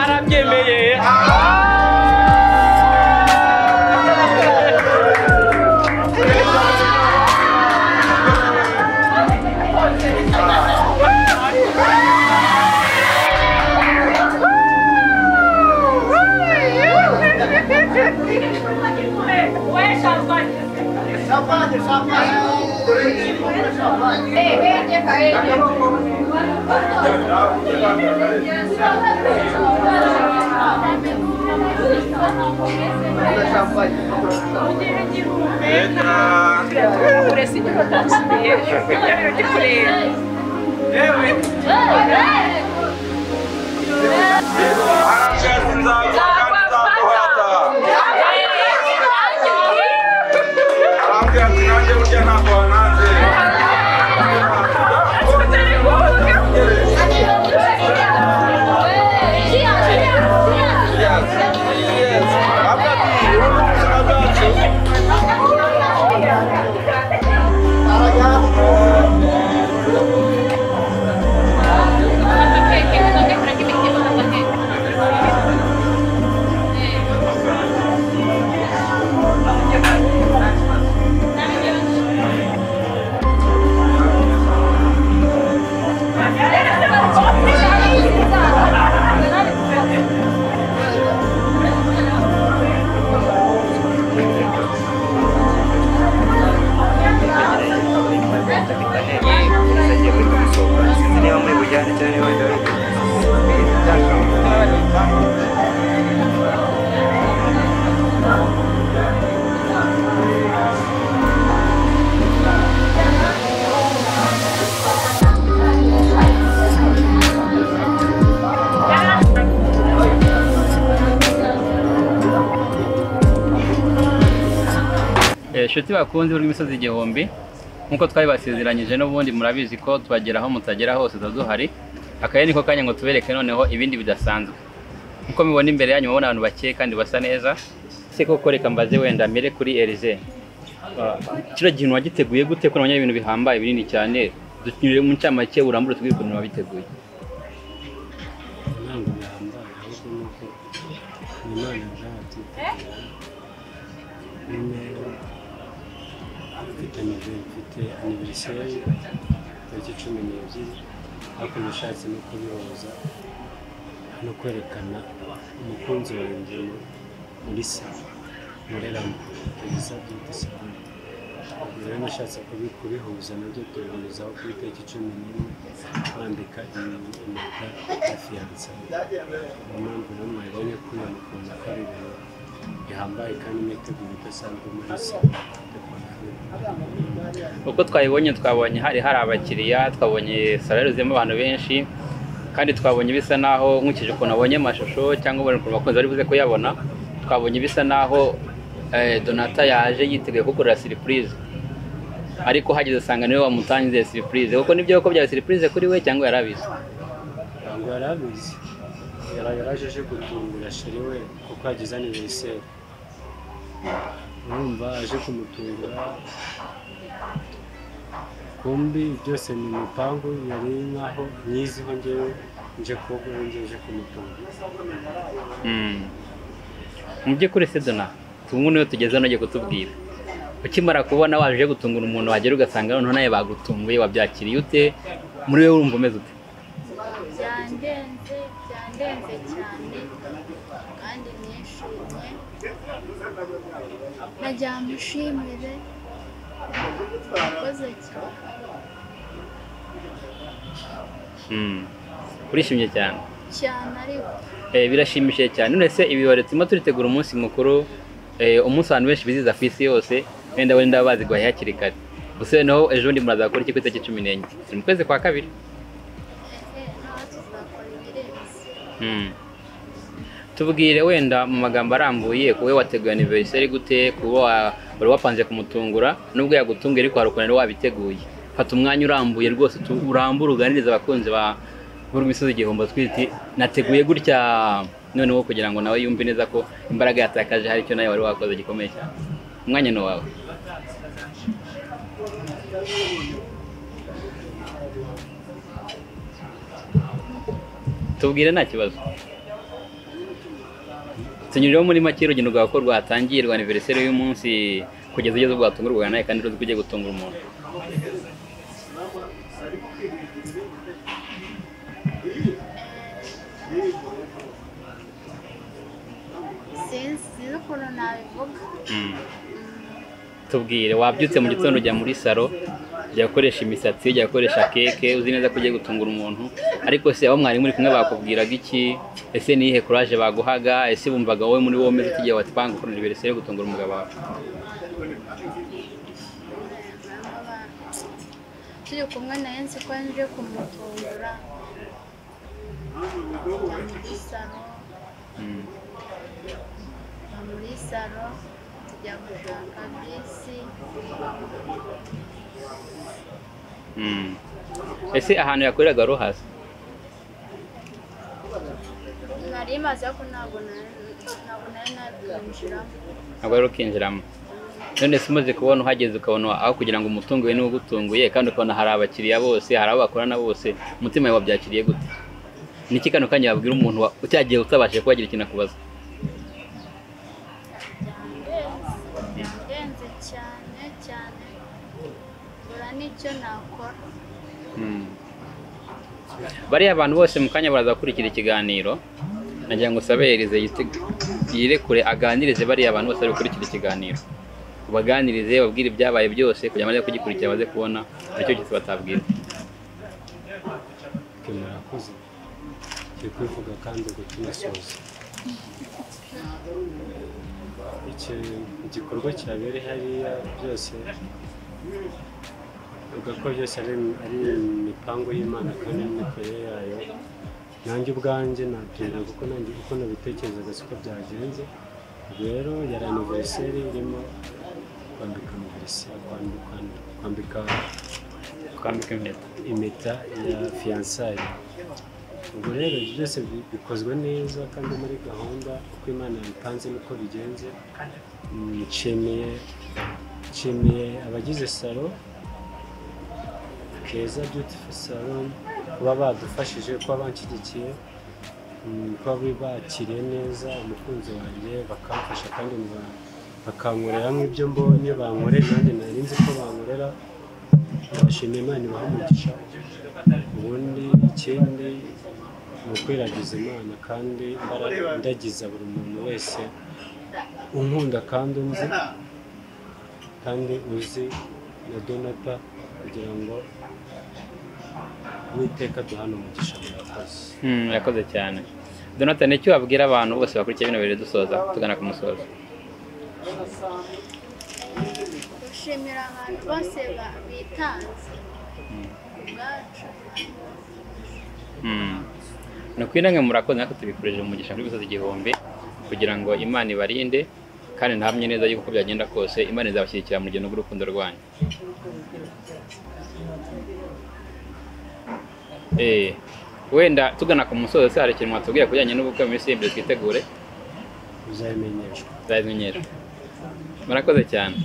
arabyemeye. Inshuti bakunze urw'imisozi igihumbi nkuko twabibasezeranyije n'ubundi murabizi ko twageraho mutagera hose duhari akaye niko kanya ngo tubereke noneho ibindi bidasanzwe nkuko mubona imbere yanyu mubona abantu bake kandi basa neza se koko reka mbaze wenda mere kuri Elize kino gihe wagiteguye gute ko nabonye ibintu bihambaye binini cyane dunyure mu ncamake urambure tubwire ukuntu wabiteguye mfite anniversaire tariki 12 ariko nashatse no kubihuza no kwerekana umukunzi wanjye muri salon muri salon rero nashatse kubihuza nabyo tubihuzaho kuri tariki 11 kwandika impeta ya fiançailles mpamvu rero mwabonye ko yamukunda ko ari ibintu bihambaye kandi niteguye bidasanzwe muri salon. uko twabonye hari abakiriya twabonye salon zirimo abantu benshi kandi twabonye bisa naho nkukije ukuntu abonye amashusho cyangwa ubona ukuntu bakunze bari buze kuyabona twabonye bisa naho Donata yaje yiteguye gukorera surprise ariko hageze usanga niwe wamutangiye surprise kuko nibyo ko bya surprise kuri we cyangwa yarabizi yaraje gutungura sheri we kuko yagize anniversaire urumva aje kumutungura kumbi byose ni umupangu yari nkaho nyiziho ngewe nje kubwo ngeje kumutungura mu by'ukuri se Dona tumwe niyo tugeze no kutubwira ukimara kubona waje gutungura umuntu wagera ugasanga noneho naye bagutunguye wabyakiriye ute muri wewe urumva umeze ute byandenze cyane kandi nishimye najya mushimire akoze cyane urishimye cyane ariko birashimishije cyane none se ibirori turimo turitegura umunsi mukuru umunsi abantu benshi biziza ku isi yose wenda bazi guhaha hakiri kare gusa naho ejo ndi muraza gukora iki ku itariki 14 turi mu kwezi kwa kabiri tubwire wenda mu magambo arambuye kuwe wateguye anniversaire gute kuba wari wapanze kumutungura nubwo yagutunga ariko harukunira wabiteguye fata umwanya urambuye rwose urambura uganiriza abakunzi ba urw'imisozi igihumbi twiti nateguye gutya noneho kugira ngo nawe yumve neza ko imbaraga yatakaje hari icyo nawe wari wakoze gikomeye cyane umwanya no wawe tubwire nta kibazo. Tunyurireho muri make urugendo rwawe ko rwatangiye rwa anniversaire y'umunsi kugeza ugeze bwatungurwa nawe kandi uzi ko ugiye gutungura umuntu. sinzi ukuntu nabivuga. Tubwire, wabyutse mu gitondo ujya muri salon, ujya gukoresha imisatsi, ujya gukoresha keke, uzi neza ko ugiye gutungura umuntu, ariko se abo mwari muri kumwe bakubwiraga iki? Ese nihe courage baguhaga? Ese bumvaga wowe muri wowe umeze ugiye watwanga ukora anniversaire yo gutungura umugabo wawe? turi kumwe nawe nzi ko nje kumutungura muri salon tujya gushaka bisi. Ese ahantu yakoreraga rohasi? nari maze ko ntabwo nari nakwinjiramo. Ntabwo rero ukinjiramo. None se umaze kubona uhageze ukabona aho kugira ngo umutungo we n'ugutunguye kandi ukabona hari abakiriya bose, hari abo bakorana bose, umutima wawe wabyakiriye gute? Niki kano kanya wabwira umuntu utagiye utabashe kubagira ikintu akubaza? byandenze cyane bura n'icyo nakora. Bariya abantu bose mu kanya baraza gukurikira ikiganiro, nagira ngo sabereze yirekure aganirize bariya abantu bose bari gukurikira ikiganiro, ubaganirize babwire ibyabaye byose kugira ngo baze kugikurikira baze kubona icyo cyose batabwira. murakoze cyo kwivuga kandi gutunasoza igikorwa cyabereye hariya byose uvuga ko byose ari imipango y'Imana kandi n'imikorere yayo. Nanjye ubwanjye nabyumva kuko nanjye uko nabitekerezaga siko byagenze. Rero yari anniversaire irimo kwambika impeta ya fiançailles. Ubwo rero byose bikozwe neza kandi muri gahunda uko Imana yabipanze niko bigenze. Nshimiye abagize salon Keza Beautiful Salon kuba badufashije, kuba banshyigikiye, kuba bakiriye neza umukunzi wanjye bakamfasha kandi bakankorera nk'ibyo mbonye bankorera nanjye nari nzi ko bankorera. Ndashimira Imana ibaha umugisha. Ubundi ikindi ni ukwiragiza Imana kandi ndagiza buri muntu wese unkunda kandi unzi kandi uzi na Donata kugira ngo Uwiteka duhana umugisha. Murakoze cyane. Donata, nicyo wabwira abantu bose bakurikiye bino birori dusoza tugana ku musozo? Gushimira abantu bose bitanze ubwacu. Nukwinanga murakoze, natwe tubikoreje umugisha kuri bisoza igihumbi kugira ngo Imana ibarinde kandi ntahamye neza yuko byagenda kose Imana izabashyigikira mu rugendo rw'urukundo rwanyu. Wenda tugana ku musozo se hari ikintu mwatubwira kujyanye n'ubukwe mu minsi y'imbere twitegure? Uzabimenyeshwa. Murakoze cyane.